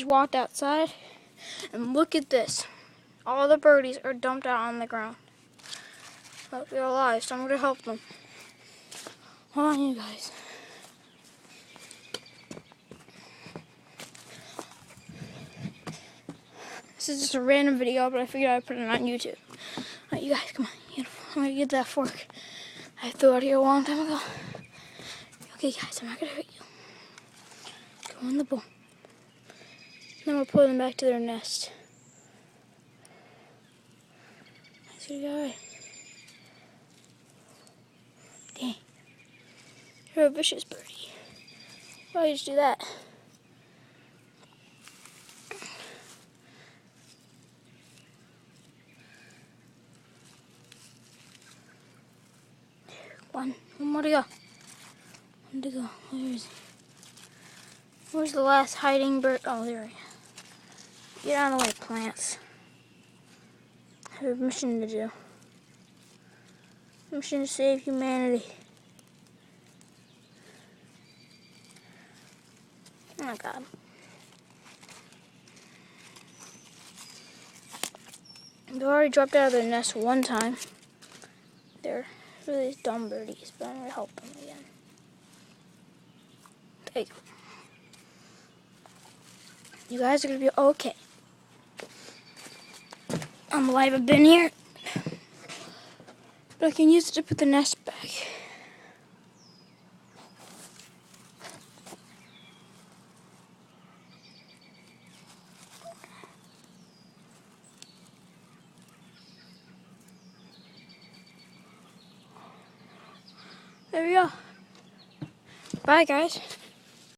Just walked outside and look at this. All the birdies are dumped out on the ground. But they're alive, so I'm going to help them. Hold on, you guys. This is just a random video, but I figured I'd put it on YouTube. Alright, you guys, come on. I'm going to get that fork. I threw it here a long time ago. Okay, guys, I'm not going to hurt you. Go in the bowl. Then we'll pull them back to their nest. That's good guy. Dang. You're a vicious birdie. Why did you just do that? One more to go. One to go. Where is he? Where's the last hiding bird? Oh, there he is. Get out of the way, plants. I have a mission to do. Mission to save humanity. Oh my God. They've already dropped out of their nest one time. They're really dumb birdies, but I'm going to help them again. There you go. You guys are going to be okay. I'm alive, I've been here. But I can use it to put the nest back. There we go. Bye, guys.